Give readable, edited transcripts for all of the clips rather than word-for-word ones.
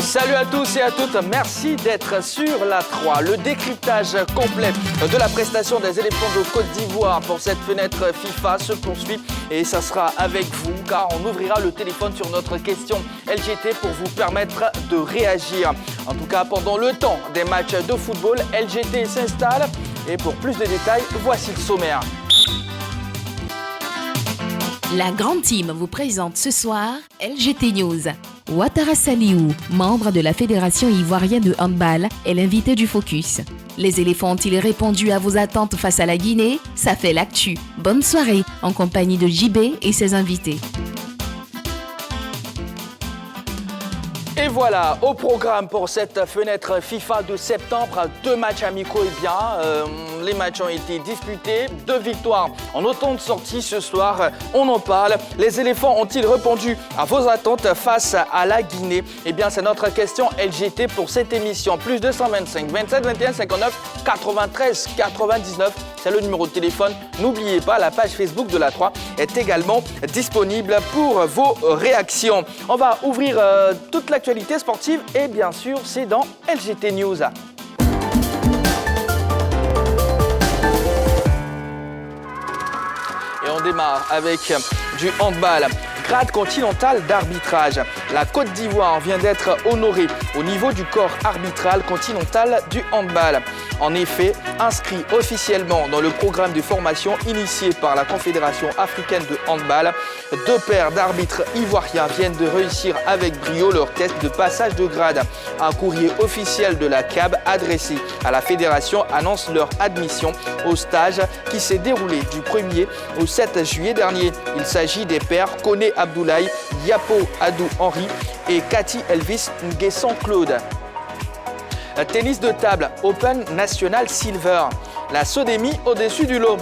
Salut à tous et à toutes, merci d'être sur la 3. Le décryptage complet de la prestation des éléphants de Côte d'Ivoire pour cette fenêtre FIFA se poursuit et ça sera avec vous car on ouvrira le téléphone sur notre question LGT pour vous permettre de réagir. En tout cas, pendant le temps des matchs de football, LGT s'installe et pour plus de détails, voici le sommaire. La grande team vous présente ce soir LGT News. Ouattara Saliou, membre de la Fédération ivoirienne de handball, est l'invité du Focus. Les éléphants ont-ils répondu à vos attentes face à la Guinée? Ça fait l'actu. Bonne soirée en compagnie de JB et ses invités. Et voilà, au programme pour cette fenêtre FIFA de septembre, 2 matchs amicaux et bien. Les matchs ont été disputés, 2 victoires en autant de sorties ce soir. On en parle. Les éléphants ont-ils répondu à vos attentes face à la Guinée? Eh bien, c'est notre question LGT pour cette émission. Plus 225 27 21 59 93 99. C'est le numéro de téléphone. N'oubliez pas, la page Facebook de la 3 est également disponible pour vos réactions. On va ouvrir toute l'actualité sportive et bien sûr, c'est dans LGT News. Et on démarre avec du handball. Grade continental d'arbitrage. La Côte d'Ivoire vient d'être honorée au niveau du corps arbitral continental du handball. En effet, inscrit officiellement dans le programme de formation initié par la Confédération africaine de handball, 2 paires d'arbitres ivoiriens viennent de réussir avec brio leur test de passage de grade. Un courrier officiel de la CAB adressé à la fédération annonce leur admission au stage qui s'est déroulé du 1er au 7 juillet dernier. Il s'agit des paires Koné Abdoulaye, Yapo Adou Henry et Cathy Elvis Nguesson Claude. Tennis de table, Open National Silver. La Sodemi au-dessus du lot.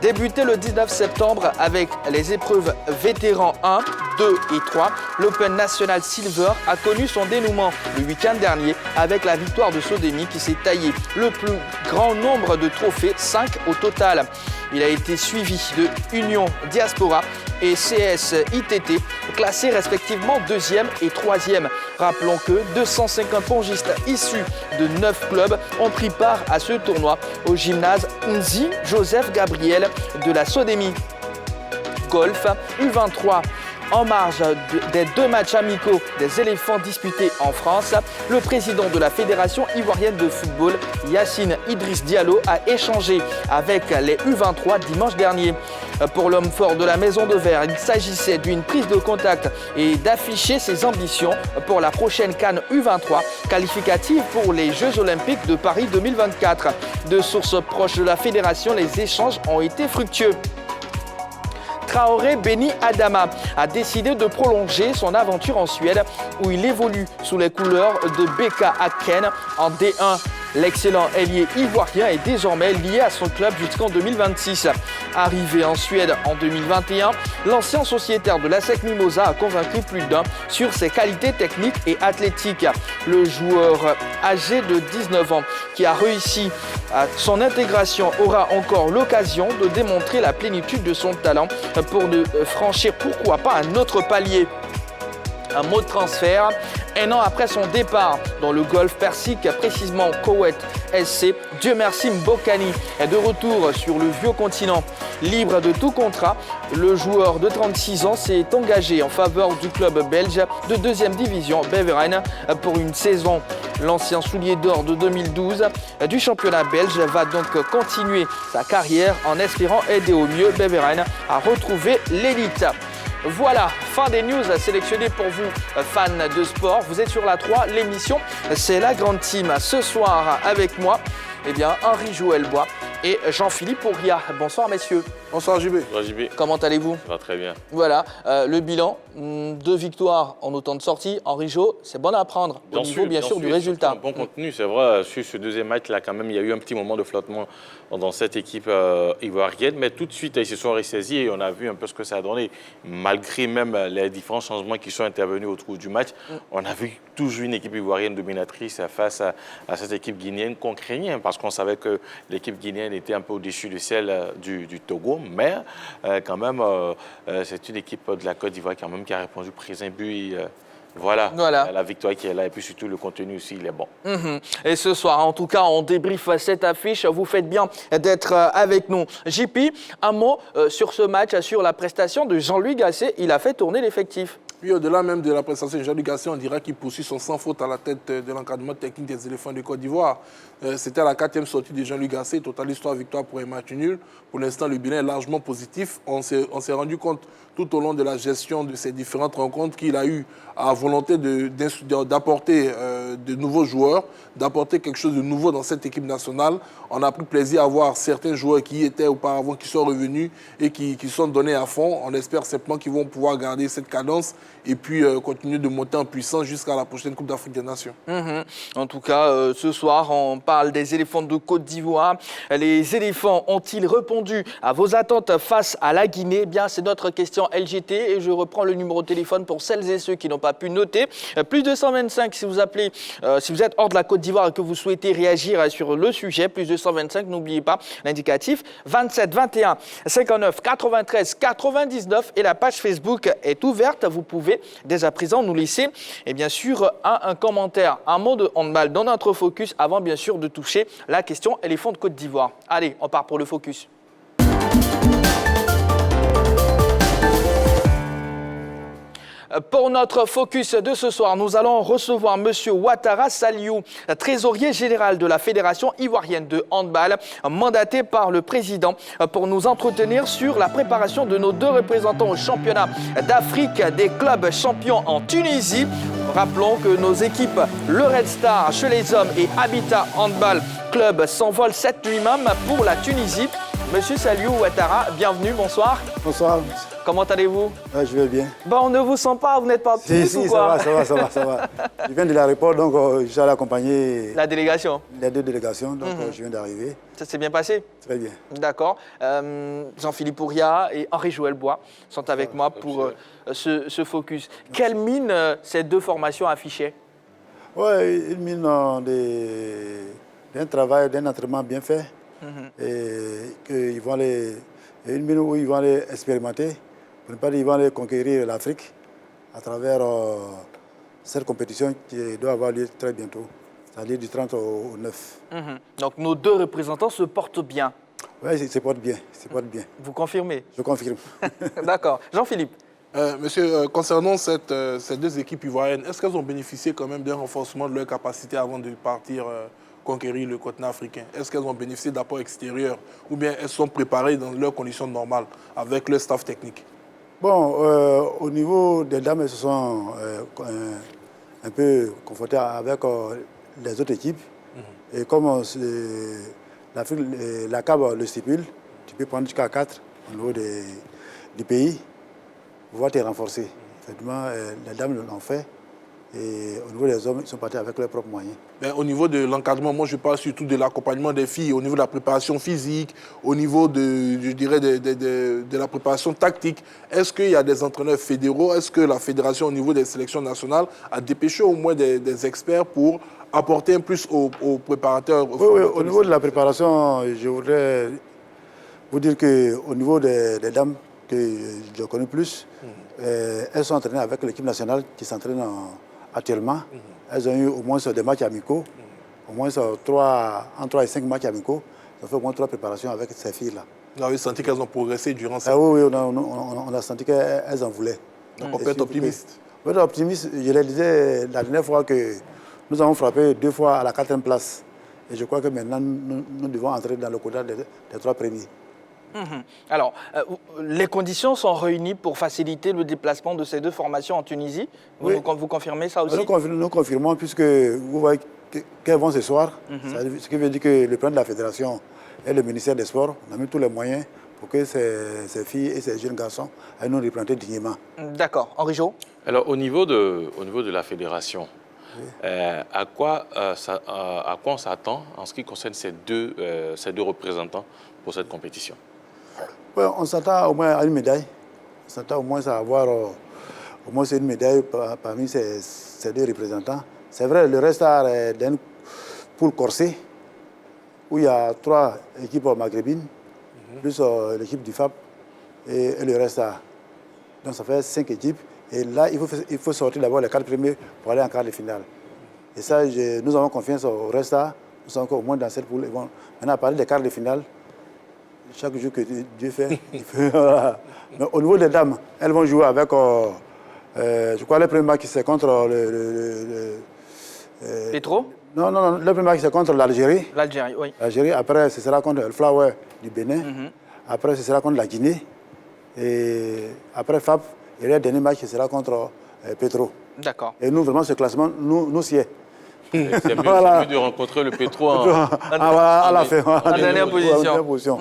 Débuté le 19 septembre avec les épreuves vétérans 1, 2 et 3, l'Open National Silver a connu son dénouement le week-end dernier avec la victoire de Sodemi qui s'est taillé le plus grand nombre de trophées, 5 au total. Il a été suivi de Union Diaspora et CS ITT, classés respectivement 2e et 3e. Rappelons que 250 pongistes issus de 9 clubs ont pris part à ce tournoi au gymnase Nzi Joseph Gabriel de la Sodemi. Golf U23. En marge des 2 matchs amicaux des éléphants disputés en France, le président de la Fédération ivoirienne de football, Yacine Idriss Diallo, a échangé avec les U23 dimanche dernier. Pour l'homme fort de la Maison de Verre, il s'agissait d'une prise de contact et d'afficher ses ambitions pour la prochaine CAN U23, qualificative pour les Jeux Olympiques de Paris 2024. De sources proches de la Fédération, les échanges ont été fructueux. Traoré Beni Adama a décidé de prolonger son aventure en Suède où il évolue sous les couleurs de BK Häcken en D1. L'excellent ailier ivoirien est désormais lié à son club jusqu'en 2026. Arrivé en Suède en 2021, l'ancien sociétaire de l'ASEC Mimosa a convaincu plus d'un sur ses qualités techniques et athlétiques. Le joueur âgé de 19 ans qui a réussi à son intégration aura encore l'occasion de démontrer la plénitude de son talent pour ne franchir pourquoi pas un autre palier. Un mot de transfert. 1 an après son départ dans le golfe Persique, précisément Koweït SC, Dieu merci Mbokani est de retour sur le vieux continent. Libre de tout contrat, le joueur de 36 ans s'est engagé en faveur du club belge de 2e division, Beveren, pour une saison. L'ancien soulier d'or de 2012 du championnat belge va donc continuer sa carrière en espérant aider au mieux Beveren à retrouver l'élite. Voilà, fin des news sélectionnées pour vous, fans de sport. Vous êtes sur la 3, l'émission, c'est la grande team. Ce soir, avec moi, Henri-Joël Bois et Jean-Philippe Auria. Bonsoir, messieurs. Bonsoir, JB. Bonsoir, JB. Comment allez-vous? Ça va très bien. Voilà, le bilan, 2 victoires en autant de sorties. Henri-Jo, c'est bon à prendre au niveau, bien sûr, du résultat. Un bon contenu, c'est vrai. Sur ce 2e match-là, quand même, il y a eu un petit moment de flottement dans cette équipe ivoirienne. Mais tout de suite, ils se sont ressaisis et on a vu un peu ce que ça a donné. Malgré même les différents changements qui sont intervenus autour du match, on a vu toujours une équipe ivoirienne dominatrice face à cette équipe guinéenne qu'on craignait parce qu'on savait que l'équipe guinéenne était un peu au-dessus de celle du Togo. Mais quand même, c'est une équipe de la Côte d'Ivoire quand même qui a répondu pris un but Voilà, Voilà. la victoire qui est là et puis surtout le contenu aussi, il est bon. Et ce soir, en tout cas, on débriefe cette affiche. Vous faites bien d'être avec nous. JP, un mot sur ce match, sur la prestation de Jean-Louis Gasset. Il a fait tourner l'effectif. Puis au-delà même de la prestation de Jean-Luc Gasset, on dirait qu'il poursuit son sans faute à la tête de l'encadrement technique des éléphants de Côte d'Ivoire. C'était la 4e sortie de Jean-Luc Gasset, totalise 3 victoires pour un match nul. Pour l'instant, le bilan est largement positif. On s'est rendu compte tout au long de la gestion de ces différentes rencontres qu'il a eu à volonté d'apporter de nouveaux joueurs, d'apporter quelque chose de nouveau dans cette équipe nationale. On a pris plaisir à voir certains joueurs qui étaient auparavant, qui sont revenus et qui sont donnés à fond. On espère simplement qu'ils vont pouvoir garder cette cadence et puis continuer de monter en puissance jusqu'à la prochaine Coupe d'Afrique des Nations. En tout cas, ce soir, on parle des éléphants de Côte d'Ivoire. Les éléphants ont-ils répondu à vos attentes face à la Guinée? Eh bien, c'est notre question LGT et je reprends le numéro de téléphone pour celles et ceux qui n'ont pas pu noter. Plus 225 si vous appelez, si vous êtes hors de la Côte d'Ivoire et que vous souhaitez réagir sur le sujet. Plus 225, n'oubliez pas l'indicatif 27 21 59 93 99 et la page Facebook est ouverte. Vous pouvez dès à présent nous laisser et bien sûr un commentaire, un mot de handball dans notre focus avant bien sûr de toucher la question éléphant de Côte d'Ivoire. Allez, on part pour le focus. Pour notre focus de ce soir, nous allons recevoir M. Ouattara Saliou, trésorier général de la Fédération ivoirienne de handball, mandaté par le président pour nous entretenir sur la préparation de nos 2 représentants au championnat d'Afrique des clubs champions en Tunisie. Rappelons que nos équipes, le Red Star chez les hommes et Habitat Handball Club s'envolent cette nuit même pour la Tunisie. Monsieur Saliou Ouattara, bienvenue, bonsoir. Bonsoir. Comment allez-vous? Je vais bien. Bon, on ne vous sent pas, vous n'êtes pas optimiste ou quoi? Ça va. Je viens de l'aéroport, donc je suis allé accompagner la délégation. Les 2 délégations, donc je viens d'arriver. Ça s'est bien passé? Très bien. D'accord. Jean-Philippe Ouria et Henri-Joël Bois sont avec moi pour ce focus. Quelle mine ces 2 formations affichaient? Oui, une mine d'un travail, d'un entraînement bien fait. Et une mine où ils vont aller expérimenter, pour ne pas dire ils vont aller conquérir l'Afrique à travers cette compétition qui doit avoir lieu très bientôt, c'est-à-dire du 30 au 9. Donc nos 2 représentants se portent bien. Oui, se portent bien. Vous confirmez? Je confirme. D'accord. Jean-Philippe? Monsieur, concernant ces 2 équipes ivoiriennes, est-ce qu'elles ont bénéficié quand même d'un renforcement de leur capacité avant de partir conquérir le continent africain? Est-ce qu'elles ont bénéficié d'apports extérieurs ou bien elles sont préparées dans leurs conditions normales avec leur staff technique? Bon, au niveau des dames, elles se sont un peu confrontées avec les autres équipes. Et comme la CAB le stipule, tu peux prendre jusqu'à 4 au niveau du pays pour pouvoir te renforcer. Effectivement, les dames l'ont fait. Et au niveau des hommes, ils sont partis avec leurs propres moyens. Mais au niveau de l'encadrement, moi je parle surtout de l'accompagnement des filles, au niveau de la préparation physique, au niveau de la préparation tactique. Est-ce qu'il y a des entraîneurs fédéraux? Est-ce que la fédération au niveau des sélections nationales a dépêché au moins des experts pour apporter un plus aux préparateurs? Oui, au niveau de la préparation, je voudrais vous dire qu'au niveau des dames que je connais plus, elles sont entraînées avec l'équipe nationale qui s'entraîne actuellement. Elles ont eu au moins des matchs amicaux, au moins entre 3 et 5 matchs amicaux. Ça fait au moins 3 préparations avec ces filles-là. Vous avez senti qu'elles ont progressé durant ça? Oui, on a senti qu'elles en voulaient. Donc on peut être optimiste? Oui, optimiste. Je le disais la dernière fois que nous avons frappé 2 fois à la 4e place. Et je crois que maintenant, nous devons entrer dans le quota des 3 premiers. Alors, les conditions sont réunies pour faciliter le déplacement de ces 2 formations en Tunisie. Oui. Vous confirmez ça aussi? Nous confirmons, puisque vous voyez qu'elles vont ce soir. Ce qui veut dire que le plan de la Fédération et le ministère des Sports ont mis tous les moyens pour que ces filles et ces jeunes garçons aillent nous représenter dignement. D'accord. Henri-Jo? Alors, au niveau de la Fédération, à quoi on s'attend en ce qui concerne ces deux représentants pour cette compétition? Ouais, on s'attend au moins à une médaille. On s'attend au moins à avoir au moins une médaille parmi ces 2 représentants. C'est vrai, le reste est d'une poule corsée où il y a 3 équipes maghrébines, plus l'équipe du FAP et le reste. Donc ça fait 5 équipes. Et là, il faut sortir d'abord les 4 premiers pour aller en quart de finale. Et ça, nous avons confiance au Resta. Nous sommes encore au moins dans cette poule. Bon, maintenant, à parler des quarts de finale, chaque jour que Dieu fait, voilà. Mais au niveau des dames, elles vont jouer avec, je crois, le premier match, c'est contre Petro? Non, le premier match, c'est contre l'Algérie. L'Algérie, oui. L'Algérie, après, ce sera contre le Flower du Bénin. Après, ce sera contre la Guinée. Et après FAP, et le dernier match, ce sera contre Petro. D'accord. Et nous, vraiment, ce classement, nous y est. C'est mieux de rencontrer le Petro à la fin. En dernière position.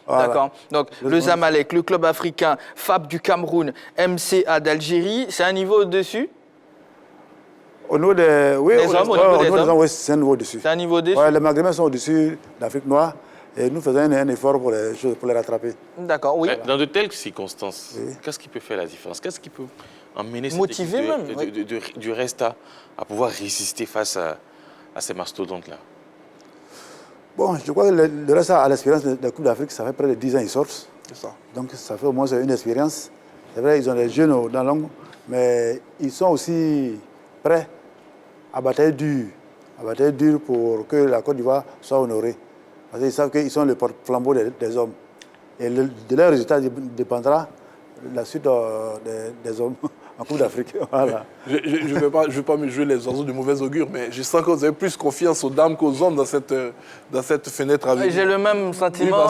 Voilà. D'accord. Donc, le Zamalek, le club africain, FAP du Cameroun, MCA d'Algérie, c'est un niveau au-dessus? Au niveau des... Oui, des hommes, oui, c'est un niveau au-dessus. C'est un niveau au-dessus? Ouais, les Maghrébins sont au-dessus d'Afrique noire et nous faisons un effort pour les rattraper. D'accord, oui. Dans de telles circonstances, qu'est-ce qui peut faire la différence? Qu'est-ce qui peut emmener cette motiver équipe même, du Resta à pouvoir résister face à ces mastodontes-là? Bon, je crois que le Resta, à l'expérience de la Coupe d'Afrique, ça fait près de 10 ans qu'ils sortent. C'est ça. Donc ça fait au moins une expérience. C'est vrai, ils ont des jeunes dans l'angle, mais ils sont aussi prêts à batailler dur pour que la Côte d'Ivoire soit honorée. Parce qu'ils savent qu'ils sont le porte-flambeau des hommes. Et de leur résultat dépendra la suite des hommes en Coupe d'Afrique. Voilà. Je ne vais pas me jouer les oiseaux de mauvais augure, mais je sens que vous avez plus confiance aux dames qu'aux hommes dans cette fenêtre à venir. J'ai le même sentiment.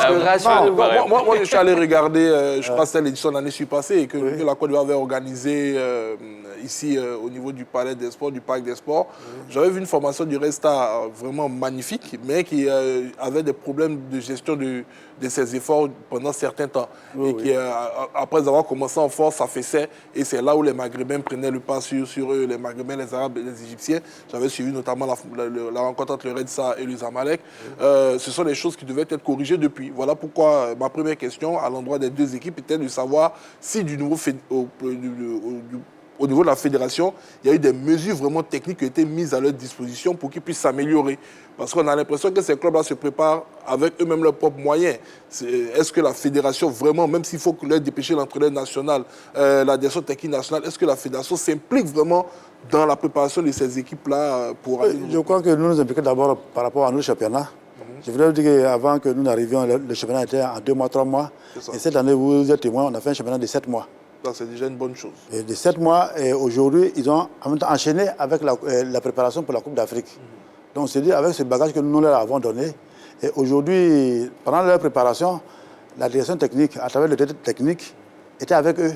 Moi, je suis allé regarder, je crois que c'était l'édition de l'année passée, et que la Côte d'Ivoire avait organisé ici au niveau du Palais des Sports, du Parc des Sports. J'avais vu une formation du Resta vraiment magnifique, mais qui avait des problèmes de gestion de ses efforts pendant certains temps. Et qui, après avoir commencé en force, s'affaissait. Et c'est là où les Maghrébins prenaient le pas sur eux, les Maghrébins, les Arabes et les Égyptiens. J'avais suivi notamment la rencontre entre le Resta et le Zamalek. Ce sont des choses qui devaient être corrigées depuis. Voilà pourquoi ma première question à l'endroit des deux équipes était de savoir si au niveau de la fédération, il y a eu des mesures vraiment techniques qui ont été mises à leur disposition pour qu'ils puissent s'améliorer. Parce qu'on a l'impression que ces clubs-là se préparent avec eux-mêmes leurs propres moyens. Est-ce que la fédération, vraiment, même s'il faut leur dépêcher l'entraîneur national, la direction technique nationale, est-ce que la fédération s'implique vraiment dans la préparation de ces équipes-là pour aller... Je crois que nous nous impliquons d'abord par rapport à nos championnats. Je voudrais vous dire qu'avant que nous n'arrivions, le championnat était en 2 mois, 3 mois. Et cette année, vous êtes témoin, on a fait un championnat de 7 mois. C'est déjà une bonne chose. Et de 7 mois, et aujourd'hui, ils ont en même temps enchaîné avec la préparation pour la Coupe d'Afrique. Donc, c'est dire avec ce bagage que nous leur avons donné. Et aujourd'hui, pendant leur préparation, la direction technique, à travers le directeur technique, était avec eux.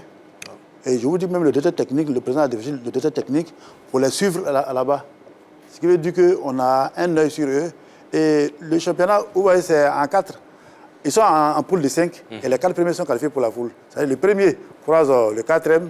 Et je vous dis même le directeur technique, le président de le directeur technique, pour les suivre là-bas. Ce qui veut dire qu'on a un œil sur eux. Et le championnat, vous voyez, c'est en 4. Ils sont en poule de 5 et les 4 premiers sont qualifiés pour la poule. C'est-à-dire le premier croise le 4e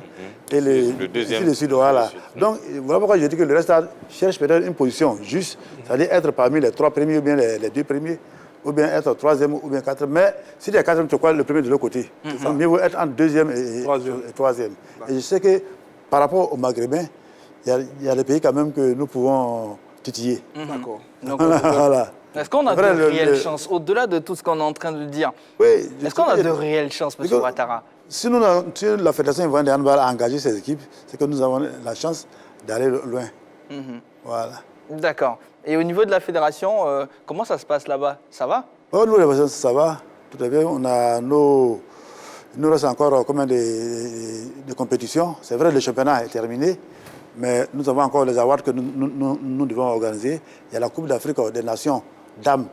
et le deuxième. Le sud, voilà. Donc voilà pourquoi je dis que le reste cherche peut-être une position juste, c'est-à-dire être parmi les 3 premiers ou bien les 2 premiers, ou bien être 3e ou bien 4e. Mais si tu es 4e, tu crois le premier de l'autre côté. Donc mieux vaut être en 2e et 3e. Et je sais que par rapport aux Maghrébins, il y a des pays quand même que nous pouvons titiller. D'accord. Voilà. Est-ce qu'on a de réelles chances, au-delà de tout ce qu'on est en train de dire? Oui. Est-ce qu'on a de réelles chances, M. Ouattara? Si la Fédération ivoirienne de handball a engagé ses équipes, c'est que nous avons la chance d'aller loin. Voilà. D'accord. Et au niveau de la fédération, comment ça se passe là-bas? Ça va? Oh, nous, ça va. Tout à fait. On a il nous reste encore combien de compétitions. C'est vrai, le championnat est terminé, mais nous avons encore les awards que nous devons organiser. Il y a la Coupe d'Afrique des Nations dames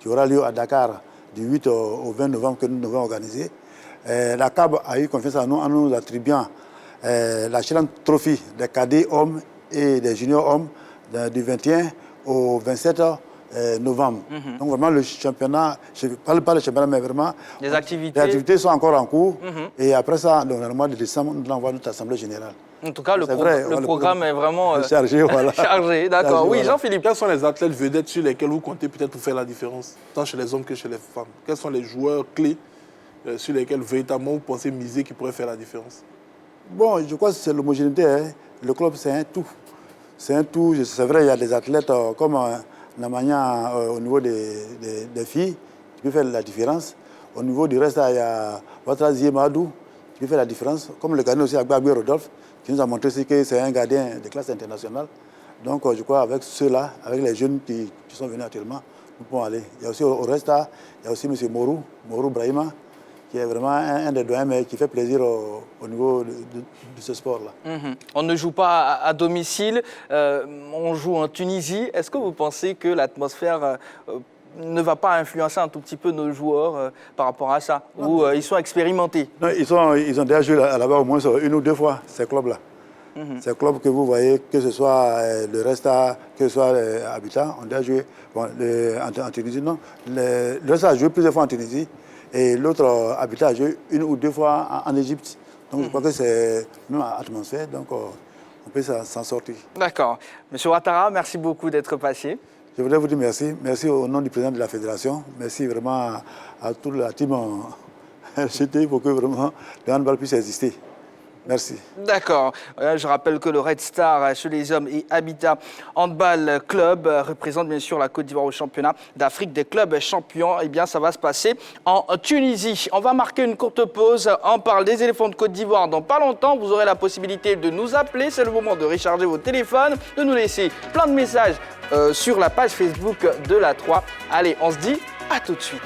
qui aura lieu à Dakar du 8 au 20 novembre que nous devons organiser. La CAB a eu confiance en nous attribuant la Chilan Trophy des cadets hommes et des juniors hommes du 21 au 27 novembre. Donc vraiment le championnat, je ne parle pas du championnat, mais vraiment les activités sont encore en cours. Et après ça, dans le mois de décembre, nous allons notre assemblée générale. En tout cas, le programme est vraiment chargé. Voilà. Chargé, d'accord. Oui, voilà. Jean-Philippe. Quels sont les athlètes vedettes sur lesquels vous comptez peut-être pour faire la différence, tant chez les hommes que chez les femmes? Quels sont les joueurs clés sur lesquels véritablement vous pensez miser qui pourraient faire la différence? Bon, je crois que c'est l'homogénéité. Hein. Le club, c'est un tout. C'est un tout. C'est vrai, il y a des athlètes comme Namanya au niveau des filles qui peuvent faire la différence. Au niveau du reste, il y a Watrazie Madou qui fait la différence. Comme le gardien aussi, Agbagbe Rodolphe, qui nous a montré aussi que c'est un gardien de classe internationale. Donc je crois avec ceux-là, avec les jeunes qui sont venus actuellement, nous pouvons aller. Il y a aussi au Resta, il y a aussi M. Morou Brahima, qui est vraiment un des doyens, mais qui fait plaisir au niveau de ce sport-là. On ne joue pas à domicile, on joue en Tunisie. Est-ce que vous pensez que l'atmosphère ne va pas influencer un tout petit peu nos joueurs par rapport à ça? Ou ils sont expérimentés? Non, ils ont déjà joué là-bas au moins une ou deux fois, ces clubs-là. Ces clubs que vous voyez, que ce soit le Resta, que ce soit Habitat, ont déjà joué en Tunisie. Non, le Resta a joué plusieurs fois en Tunisie. Et l'autre Habitat a joué une ou deux fois en Égypte. Donc je crois que c'est une atmosphère, donc on peut s'en sortir. D'accord. Monsieur Ouattara, merci beaucoup d'être passé. Je voudrais vous dire merci. Merci au nom du président de la fédération. Merci vraiment à toute la team LGT pour que vraiment le handball puisse exister. Merci. D'accord. Je rappelle que le Red Star chez les hommes et Habitat Handball Club représente bien sûr la Côte d'Ivoire au championnat d'Afrique des clubs champions. Eh bien, ça va se passer en Tunisie. On va marquer une courte pause. On parle des éléphants de Côte d'Ivoire dans pas longtemps. Vous aurez la possibilité de nous appeler. C'est le moment de recharger vos téléphones, de nous laisser plein de messages sur la page Facebook de la 3. Allez, on se dit à tout de suite.